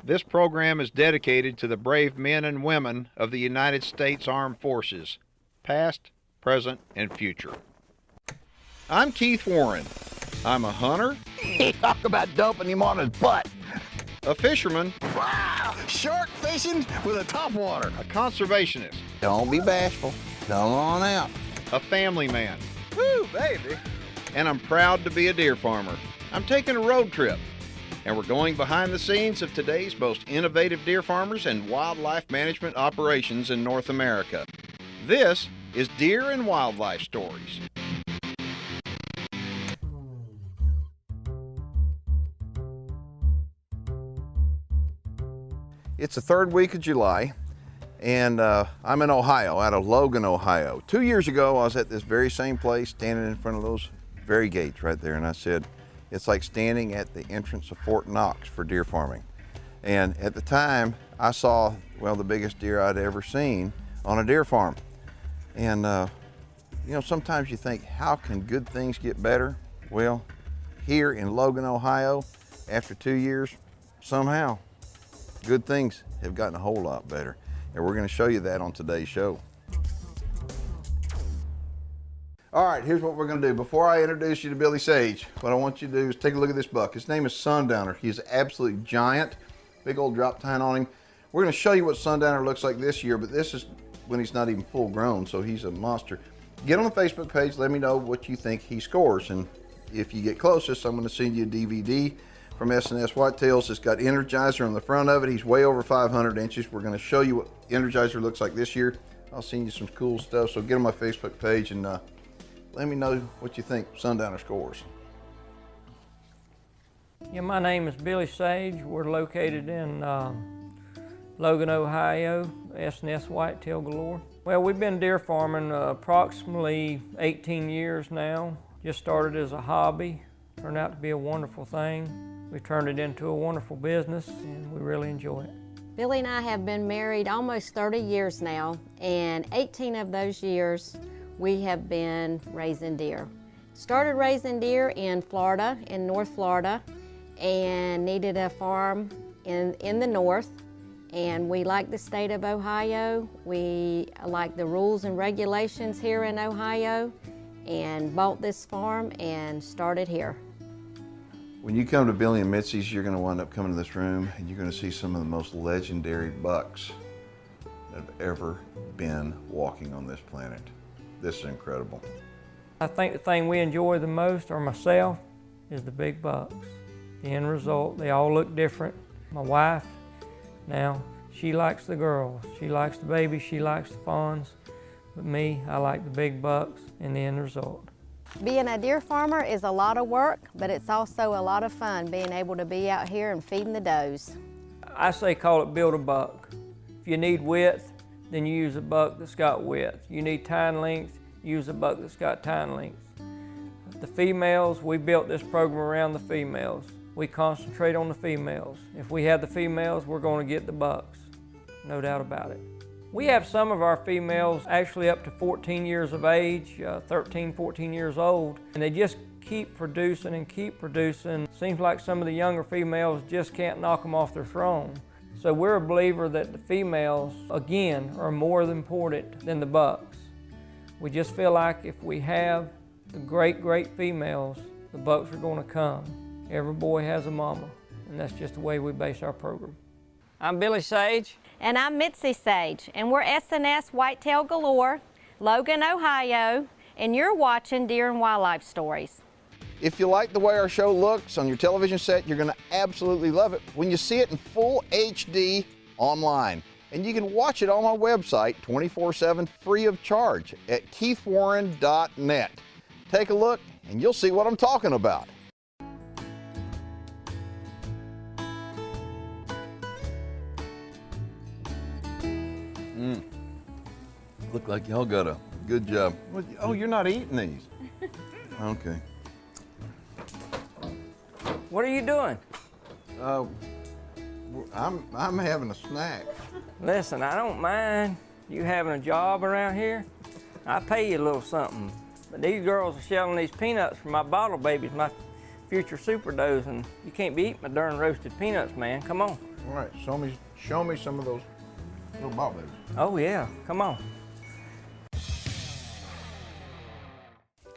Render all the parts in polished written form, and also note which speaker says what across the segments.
Speaker 1: This program is dedicated to the brave men and women of the United States Armed Forces, past, present, and future. I'm Keith Warren. I'm a hunter.
Speaker 2: Talk about dumping him on his butt.
Speaker 1: A fisherman.
Speaker 2: Wow! Shark fishing with a topwater.
Speaker 1: A conservationist.
Speaker 2: Don't be bashful. Come on out.
Speaker 1: A family man.
Speaker 2: Woo, baby.
Speaker 1: And I'm proud to be a deer farmer. I'm taking a road trip, and we're going behind the scenes of today's most innovative deer farmers and wildlife management operations in North America. This is Deer and Wildlife Stories.
Speaker 3: It's the third week of July, and I'm in Ohio, out of Logan, Ohio. 2 years ago, I was at this very same place, standing in front of those very gates right there, and I said, it's like standing at the entrance of Fort Knox for deer farming. And at the time, I saw, well, the biggest deer I'd ever seen on a deer farm. And you know, sometimes you think, how can good things get better? Well, here in Logan, Ohio, after 2 years, somehow, good things have gotten a whole lot better. And we're gonna show you that on today's show. All right, here's what we're gonna do. Before I introduce you to Billy Sage, what I want you to do is take a look at this buck. His name is Sundowner. He's an absolute giant, big old drop tine on him. We're gonna show you what Sundowner looks like this year, but this is when he's not even full grown, so he's a monster. Get on the Facebook page, let me know what you think he scores. And if you get closest, I'm gonna send you a DVD from S&S Whitetails. It's got Energizer on the front of it. He's way over 500 inches. We're gonna show you what Energizer looks like this year. I'll send you some cool stuff, so get on my Facebook page and let me know what you think Sundowner scores.
Speaker 4: Yeah, my name is Billy Sage. We're located in Logan, Ohio, S&S Whitetail Galore. Well, we've been deer farming approximately 18 years now. Just started as a hobby, turned out to be a wonderful thing. We turned it into a wonderful business, and we really enjoy it.
Speaker 5: Billy and I have been married almost 30 years now, and 18 of those years we have been raising deer. Started raising deer in Florida, in North Florida, and needed a farm in the north. And we like the state of Ohio. We like the rules and regulations here in Ohio, and bought this farm and started here.
Speaker 3: When you come to Billy and Mitzi's, you're gonna wind up coming to this room and you're gonna see some of the most legendary bucks that have ever been walking on this planet. This is incredible.
Speaker 4: I think the thing we enjoy the most, or myself, is the big bucks. The end result, they all look different. My wife, now, she likes the girls. She likes the babies, she likes the fawns. But me, I like the big bucks and the end result.
Speaker 5: Being a deer farmer is a lot of work, but it's also a lot of fun being able to be out here and feeding the does.
Speaker 4: I say call it build a buck. If you need width, then you use a buck that's got width. You need tine length, use a buck that's got tine length. The females, we built this program around the females. We concentrate on the females. If we have the females, we're going to get the bucks, no doubt about it. We have some of our females actually up to 14 years of age, 13, 14 years old, and they just keep producing and keep producing. Seems like some of the younger females just can't knock them off their throne. So we're a believer that the females, again, are more important than the bucks. We just feel like if we have the great females, the bucks are going to come. Every boy has a mama, and that's just the way we base our program. I'm Billy Sage.
Speaker 5: And I'm Mitzi Sage, and we're S&S Whitetail Galore, Logan, Ohio, and you're watching Deer and Wildlife Stories.
Speaker 3: If you like the way our show looks on your television set, you're gonna absolutely love it when you see it in full HD online. And you can watch it on my website 24/7 free of charge at keithwarren.net. Take a look and you'll see what I'm talking about. Look like y'all got a good job. Oh, you're not eating these. Okay.
Speaker 4: What are you doing?
Speaker 3: I'm having a snack.
Speaker 4: Listen, I don't mind you having a job around here. I pay you a little something. But these girls are shelling these peanuts for my bottle babies, my future super does, and you can't be eating my darn roasted peanuts, man. Come on.
Speaker 3: All right, show me some of those little ball babies.
Speaker 4: Oh yeah, come on.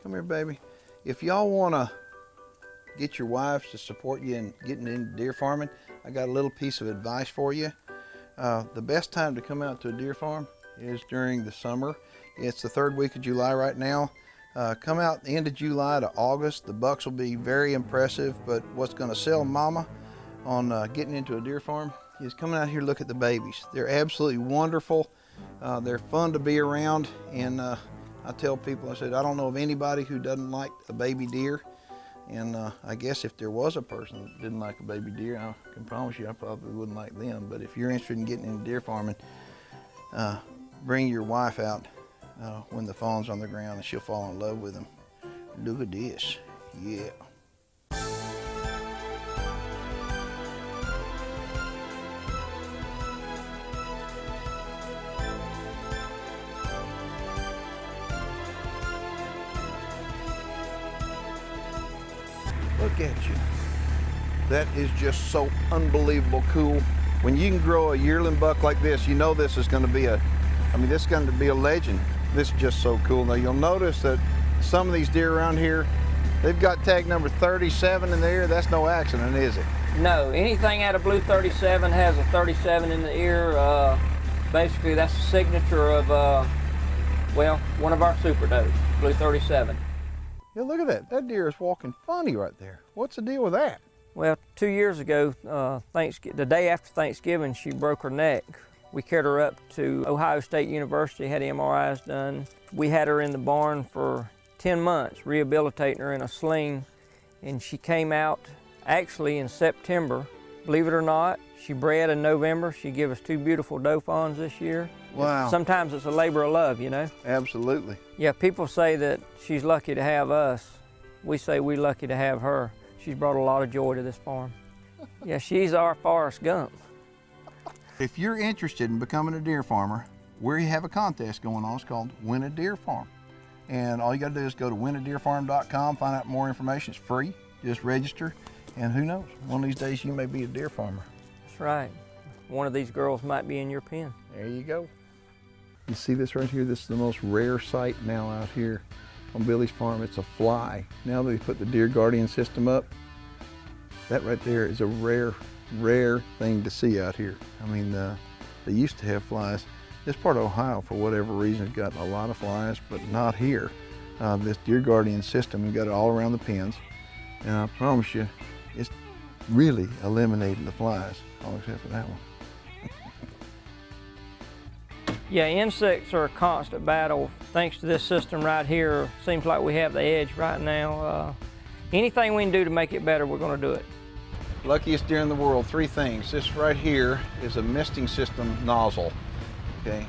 Speaker 3: Come here, baby. If y'all want to get your wives to support you in getting into deer farming, I got a little piece of advice for you. The best time to come out to a deer farm is during the summer. It's the 3rd week of July right now. Come out the end of July to August. The bucks will be very impressive, but what's going to sell mama on getting into a deer farm is coming out here to look at the babies. They're absolutely wonderful. They're fun to be around, and I tell people, I said, I don't know of anybody who doesn't like a baby deer. And I guess if there was a person that didn't like a baby deer, I can promise you I probably wouldn't like them. But if you're interested in getting into deer farming, bring your wife out when the fawn's on the ground and she'll fall in love with them. Look at this, yeah. Look at you. That is just so unbelievable cool. When you can grow a yearling buck like this, you know this is going to be this is going to be a legend. This is just so cool. Now you'll notice that some of these deer around here, they've got tag number 37 in the ear. That's no accident, is it?
Speaker 4: No, anything out of Blue 37 has a 37 in the ear. Basically, that's the signature of, one of our super does, Blue 37.
Speaker 3: Yeah, look at that. That deer is walking funny right there. What's the deal with that?
Speaker 4: Well, 2 years ago, the day after Thanksgiving, she broke her neck. We carried her up to Ohio State University, had MRIs done. We had her in the barn for 10 months, rehabilitating her in a sling, and she came out actually in September. Believe it or not, she bred in November. She gave us 2 beautiful doe fawns this year.
Speaker 3: Wow.
Speaker 4: Sometimes it's a labor of love, you know?
Speaker 3: Absolutely.
Speaker 4: Yeah, people say that she's lucky to have us. We say we're lucky to have her. She's brought a lot of joy to this farm. Yeah, she's our Forrest Gump.
Speaker 3: If you're interested in becoming a deer farmer, we have a contest going on. It's called Win a Deer Farm. And all you gotta do is go to winadeerfarm.com, find out more information. It's free, just register. And who knows, one of these days you may be a deer farmer.
Speaker 4: That's right. One of these girls might be in your pen.
Speaker 3: There you go. You see this right here? This is the most rare sight now out here on Billy's farm. It's a fly. Now that they put the Deer Guardian system up, that right there is a rare thing to see out here. I mean, they used to have flies. This part of Ohio, for whatever reason, has got a lot of flies, but not here. This Deer Guardian system, you got it all around the pens. And I promise you, it's really eliminating the flies, all except for that one.
Speaker 4: Yeah, insects are a constant battle. Thanks to this system right here, seems like we have the edge right now. Anything we can do to make it better, we're gonna do it.
Speaker 3: Luckiest deer in the world, 3 things. This right here is a misting system nozzle, okay?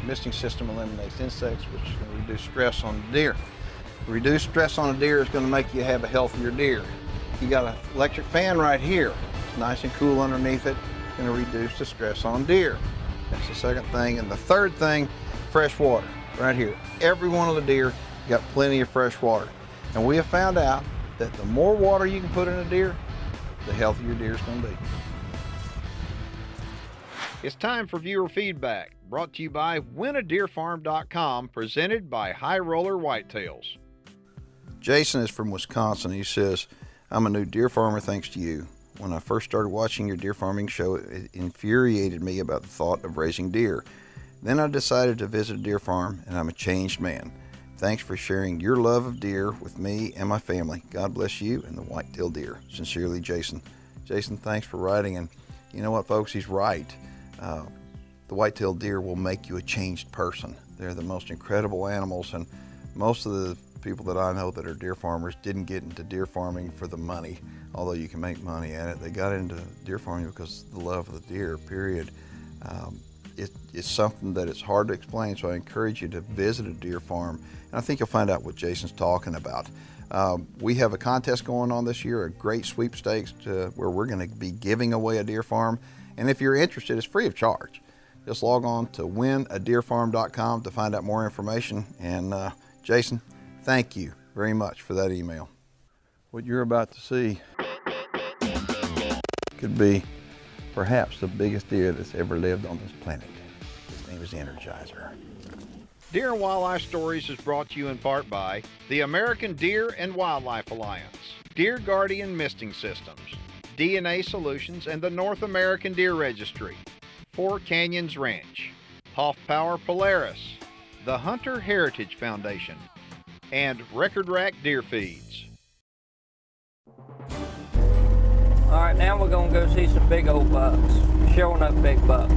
Speaker 3: Misting system eliminates insects, which is gonna reduce stress on the deer. Reduce stress on a deer is gonna make you have a healthier deer. You got an electric fan right here. It's nice and cool underneath it, gonna reduce the stress on deer. That's the second thing. And the third thing, fresh water, right here. Every one of the deer got plenty of fresh water. And we have found out that the more water you can put in a deer, the healthier deer's gonna be.
Speaker 1: It's time for viewer feedback, brought to you by winadeerfarm.com, presented by High Roller Whitetails.
Speaker 3: Jason is from Wisconsin. He says, I'm a new deer farmer thanks to you. When I first started watching your deer farming show, it infuriated me about the thought of raising deer. Then I decided to visit a deer farm, and I'm a changed man. Thanks for sharing your love of deer with me and my family. God bless you and the white-tailed deer. Sincerely, Jason. Jason, thanks for writing. And you know what, folks? He's right. The white-tailed deer will make you a changed person. They're the most incredible animals, and most of the people that I know that are deer farmers didn't get into deer farming for the money, although you can make money at it. They got into deer farming because of the love of the deer, period. It's something that it's hard to explain, so I encourage you to visit a deer farm, and I think you'll find out what Jason's talking about. We have a contest going on this year, a great sweepstakes where we're going to be giving away a deer farm, and if you're interested, it's free of charge. Just log on to winadeerfarm.com to find out more information, and Jason, thank you very much for that email. What you're about to see could be perhaps the biggest deer that's ever lived on this planet. His name is Energizer.
Speaker 1: Deer and Wildlife Stories is brought to you in part by the American Deer and Wildlife Alliance, Deer Guardian Misting Systems, DNA Solutions, and the North American Deer Registry, Four Canyons Ranch, Hoff Power Polaris, the Hunter Heritage Foundation, and Record Rack Deer Feeds.
Speaker 4: All right, now we're gonna go see some big old bucks, showing up big bucks.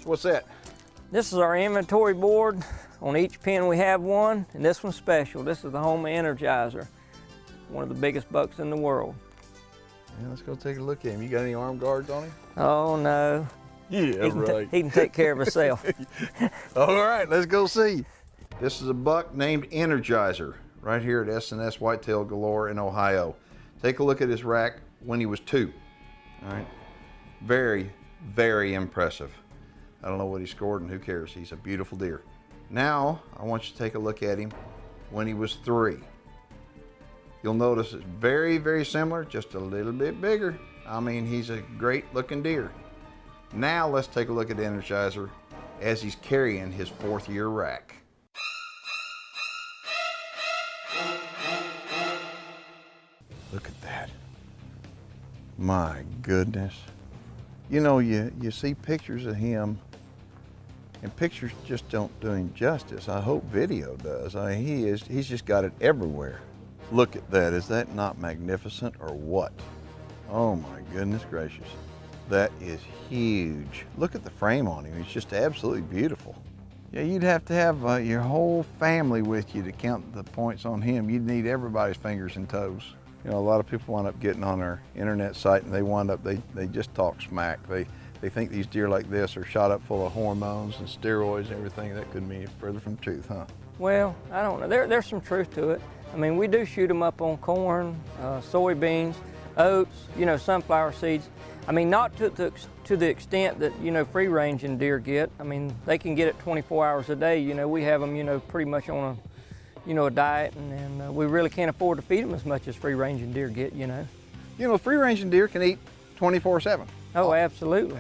Speaker 3: What's that?
Speaker 4: This is our inventory board. On each pen we have one, and this one's special. This is the Homa Energizer, one of the biggest bucks in the world.
Speaker 3: Yeah, let's go take a look at him. You got any arm guards on him?
Speaker 4: Oh no.
Speaker 3: Yeah, right.
Speaker 4: He can take care of himself.
Speaker 3: All right, let's go see. This is a buck named Energizer right here at S&S Whitetail Galore in Ohio. Take a look at his rack when he was 2. All right, very, very impressive. I don't know what he scored and who cares. He's a beautiful deer. Now, I want you to take a look at him when he was 3. You'll notice it's very, very similar, just a little bit bigger. I mean, he's a great looking deer. Now let's take a look at Energizer as he's carrying his 4th year rack. Look at that. My goodness. You know, you see pictures of him, and pictures just don't do him justice. I hope video does. He's just got it everywhere. Look at that. Is that not magnificent or what? Oh my goodness gracious. That is huge. Look at the frame on him. It's just absolutely beautiful. Yeah, you'd have to have your whole family with you to count the points on him. You'd need everybody's fingers and toes. You know, a lot of people wind up getting on our internet site and they just talk smack. They think these deer like this are shot up full of hormones and steroids and everything. That couldn't be any further from truth, huh?
Speaker 4: Well, I don't know. There's some truth to it. I mean, we do shoot them up on corn, soybeans, oats, you know, sunflower seeds. I mean, not to the extent that, you know, free-ranging deer get. I mean, they can get it 24 hours a day. You know, we have them, you know, pretty much on a diet, and we really can't afford to feed them as much as free-ranging deer get, you know.
Speaker 3: You know, free-ranging deer can eat 24/7.
Speaker 4: Oh, absolutely.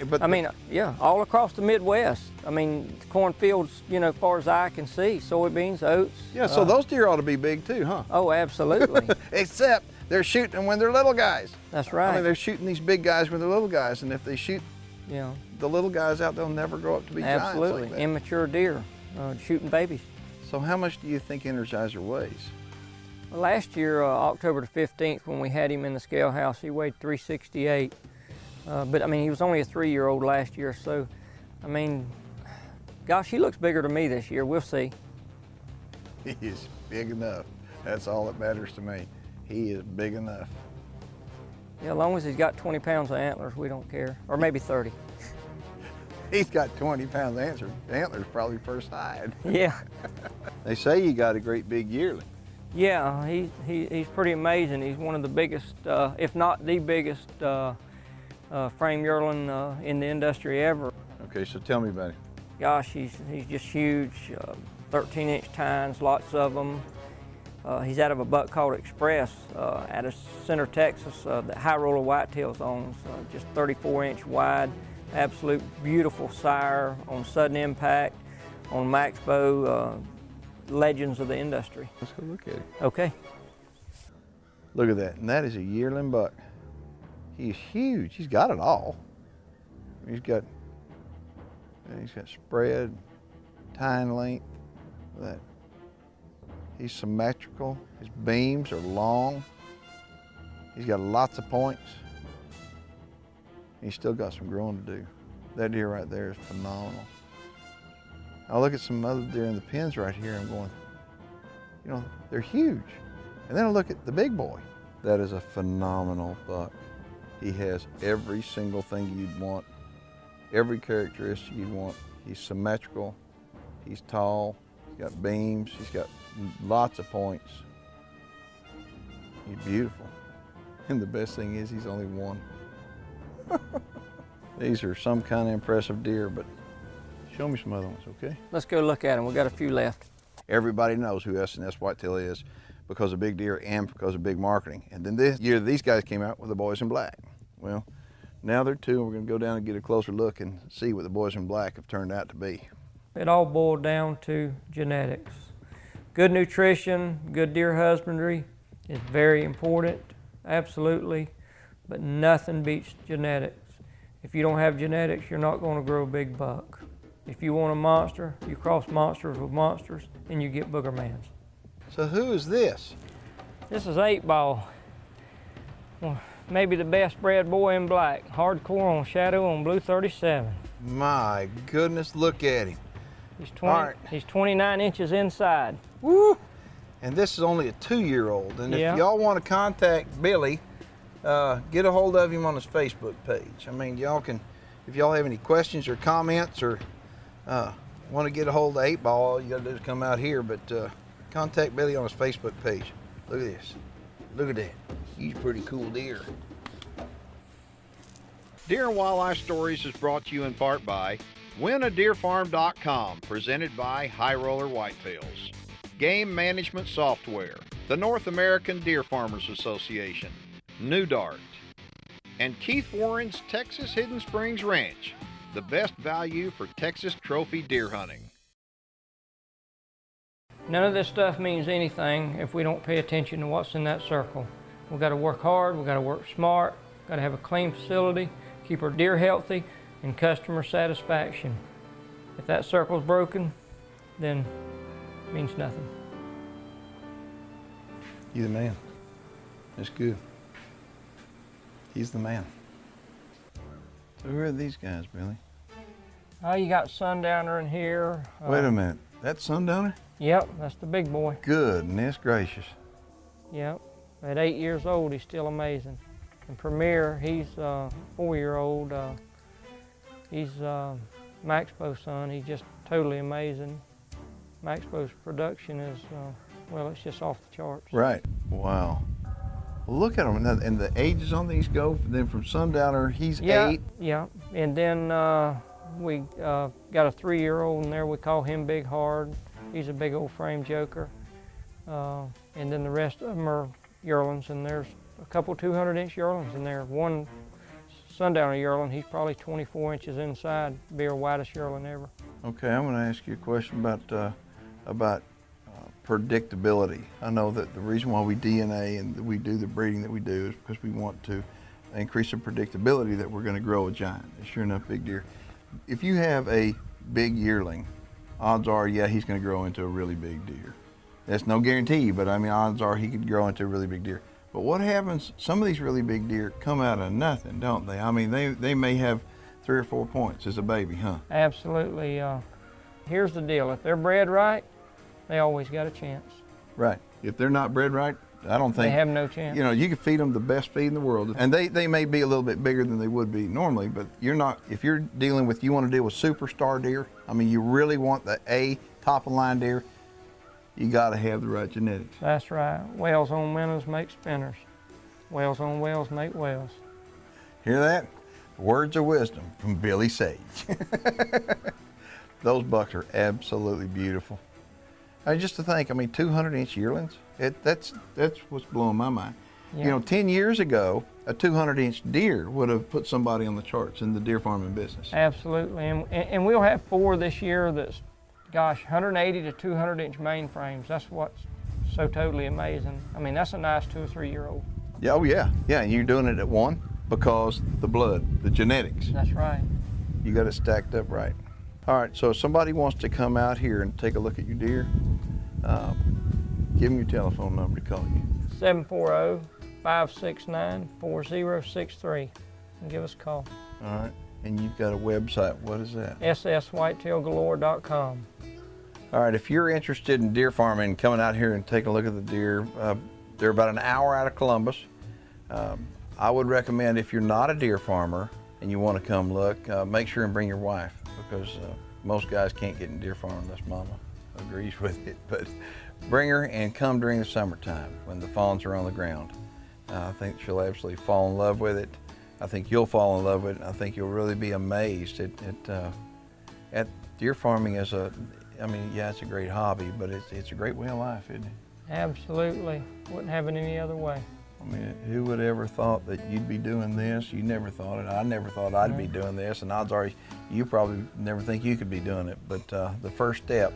Speaker 3: But
Speaker 4: I mean, yeah, all across the Midwest. I mean, cornfields, you know, as far as the eye can see, soybeans, oats.
Speaker 3: yeah, so those deer ought to be big too, huh?
Speaker 4: Oh, absolutely.
Speaker 3: Except they're shooting them when they're little guys.
Speaker 4: That's right.
Speaker 3: I mean, they're shooting these big guys when they're little guys, and if they shoot
Speaker 4: Yeah,
Speaker 3: the little guys out, they'll never grow up to be
Speaker 4: absolutely.
Speaker 3: giants like that.
Speaker 4: Immature deer shooting babies.
Speaker 3: So how much do you think Energizer weighs?
Speaker 4: Well, last year, October the 15th, when we had him in the scale house, he weighed 368. But I mean, he was only a 3-year-old last year, so I mean, gosh, he looks bigger to me this year. We'll see.
Speaker 3: He is big enough. That's all that matters to me. He is big enough.
Speaker 4: Yeah, as long as he's got 20 pounds of antlers, we don't care, or maybe 30.
Speaker 3: He's got 20 pounds of antlers probably per side.
Speaker 4: Yeah.
Speaker 3: They say you got a great big yearling.
Speaker 4: Yeah, he's pretty amazing. He's one of the biggest, if not the biggest, frame yearling in the industry ever.
Speaker 3: Okay, so tell me about him.
Speaker 4: Gosh, he's just huge. 13-inch tines, lots of them. He's out of a buck called Express out of Center, Texas, that High Roller Whitetails owns. Just 34-inch wide, absolute beautiful sire on Sudden Impact, on Max Bow, legends of the industry.
Speaker 3: Let's go look at him.
Speaker 4: Okay.
Speaker 3: Look at that, and that is a yearling buck. He's huge. He's got it all. He's got spread, tine length. That. He's symmetrical. His beams are long. He's got lots of points. He's still got some growing to do. That deer right there is phenomenal. I look at some other deer in the pens right here. I'm going, you know, they're huge. And then I look at the big boy. That is a phenomenal buck. He has every single thing you'd want, every characteristic you'd want. He's symmetrical, he's tall, he's got beams, he's got lots of points. He's beautiful. And the best thing is he's only one. These are some kind of impressive deer, but show me some other ones, okay?
Speaker 4: Let's go look at him. We got a few left.
Speaker 3: Everybody knows who S&S Whitetail is because of big deer and because of big marketing. And then this year, these guys came out with the Boys in Black. Well, now they're two, and we're gonna go down and get a closer look and see what the Boys in Black have turned out to be.
Speaker 4: It all boiled down to genetics. Good nutrition, good deer husbandry is very important, absolutely, but nothing beats genetics. If you don't have genetics, you're not gonna grow a big buck. If you want a monster, you cross monsters with monsters, and you get booger mans.
Speaker 3: So who is this?
Speaker 4: This is 8-Ball. Well, maybe the best bred boy in black. Hardcore on Shadow on Blue 37.
Speaker 3: My goodness, look at him.
Speaker 4: He's
Speaker 3: All right.
Speaker 4: He's 29 inches inside.
Speaker 3: Woo! And this is only a 2-year-old. And
Speaker 4: Yeah.
Speaker 3: if y'all want to contact Billy, get a hold of him on his Facebook page. I mean, y'all can, if y'all have any questions or comments or want to get a hold of 8-Ball, all you got to do is come out here. But contact Billy on his Facebook page. Look at this. Look at that. He's a pretty cool deer.
Speaker 1: Deer and Wildlife Stories is brought to you in part by WinADeerFarm.com, presented by High Roller Whitetails, Game Management Software, the North American Deer Farmers Association, New Dart, and Keith Warren's Texas Hidden Springs Ranch, the best value for Texas trophy deer hunting.
Speaker 4: None of this stuff means anything if we don't pay attention to what's in that circle. We've got to work hard, we've got to work smart, got to have a clean facility, keep our deer healthy, and customer satisfaction. If that circle's broken, then it means nothing.
Speaker 3: You the man. That's good. He's the man. So who are these guys, Billy?
Speaker 4: Oh, you got Sundowner in here.
Speaker 3: Wait a minute. That Sundowner?
Speaker 4: Yep, that's the big boy.
Speaker 3: Goodness gracious.
Speaker 4: Yep. At 8 years old, he's still amazing. And Premier, he's a 4-year-old. He's Maxpo's son. He's just totally amazing. Maxpo's production is, well, it's just off the charts.
Speaker 3: Right. Wow. Well, look at them. And the ages on these go. Then from Sundowner, he's 8.
Speaker 4: Yeah. And then we got a 3-year-old in there. We call him Big Hard. He's a big old frame joker. And then the rest of them are yearlings, and there's a couple 200-inch yearlings in there. One Sundowner yearling, he's probably 24 inches inside, be our widest yearling ever.
Speaker 3: Okay, I'm going to ask you a question about predictability. I know that the reason why we DNA and we do the breeding that we do is because we want to increase the predictability that we're going to grow a giant, a sure enough big deer. If you have a big yearling, odds are, yeah, he's going to grow into a really big deer. That's no guarantee, but I mean, odds are he could grow into a really big deer. But what happens, some of these really big deer come out of nothing, don't they? I mean, they may have 3 or 4 points as a baby, huh?
Speaker 4: Absolutely. Here's the deal. If they're bred right, they always got a chance.
Speaker 3: Right. If they're not bred right, I don't think.
Speaker 4: They have no chance.
Speaker 3: You know, you can feed them the best feed in the world, and they may be a little bit bigger than they would be normally, but you're not, if you're dealing with, you want to deal with superstar deer, I mean, you really want the A top of line deer, you got to have the right genetics.
Speaker 4: That's right. Whales on minnows make spinners. Whales on whales make whales.
Speaker 3: Hear that? Words of wisdom from Billy Sage. Those bucks are absolutely beautiful. I mean, just to think, I mean, 200-inch yearlings, that's what's blowing my mind.
Speaker 4: Yeah.
Speaker 3: You know, 10 years ago, a 200-inch deer would have put somebody on the charts in the deer farming business.
Speaker 4: Absolutely. And we'll have 4 this year that's, gosh, 180 to 200-inch mainframes. That's what's so totally amazing. I mean, that's a nice 2 or 3-year-old.
Speaker 3: Yeah, oh yeah. Yeah, and you're doing it at 1 because the blood, the genetics.
Speaker 4: That's right.
Speaker 3: You got it stacked up right. All right, so if somebody wants to come out here and take a look at your deer, give them your telephone number to call you.
Speaker 4: 740-569-4063. And give us a call.
Speaker 3: All right, and you've got a website. What is that?
Speaker 4: sswhitetailgalore.com.
Speaker 3: All right, if you're interested in deer farming, coming out here and taking a look at the deer, they're about an hour out of Columbus. I would recommend, if you're not a deer farmer and you want to come look, make sure and bring your wife, because most guys can't get in deer farming unless mama agrees with it. But bring her and come during the summertime when the fawns are on the ground. I think she'll absolutely fall in love with it. I think you'll fall in love with it. I think you'll really be amazed at deer farming as I mean, yeah, it's a great hobby, but it's a great way of life, isn't it?
Speaker 4: Absolutely. Wouldn't have it any other way.
Speaker 3: I mean, who would ever thought that you'd be doing this? You never thought it. I never thought I'd be doing this, and odds are you probably never think you could be doing it. But the first step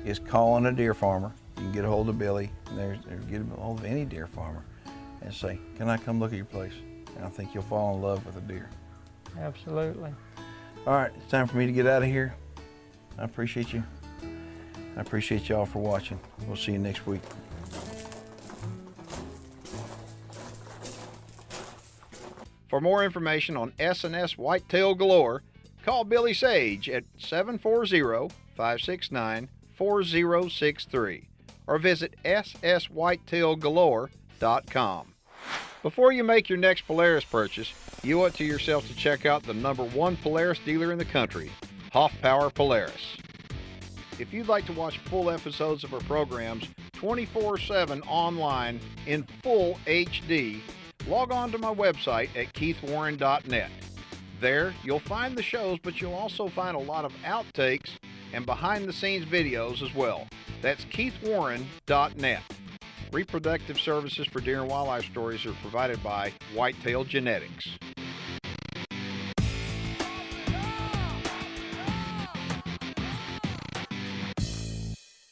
Speaker 3: is calling a deer farmer. You can get a hold of Billy, and get a hold of any deer farmer, and say, "Can I come look at your place?" And I think you'll fall in love with a deer.
Speaker 4: Absolutely.
Speaker 3: All right, it's time for me to get out of here. I appreciate you. I appreciate y'all for watching. We'll see you next week.
Speaker 1: For more information on S&S Whitetail Galore, call Billy Sage at 740-569-4063 or visit sswhitetailgalore.com. Before you make your next Polaris purchase, you owe it to yourself to check out the #1 Polaris dealer in the country, Hoffpauer Polaris. If you'd like to watch full episodes of our programs 24/7 online in full HD, log on to my website at keithwarren.net. There, you'll find the shows, but you'll also find a lot of outtakes and behind-the-scenes videos as well. That's keithwarren.net. Reproductive services for deer and wildlife stories are provided by Whitetail Genetics.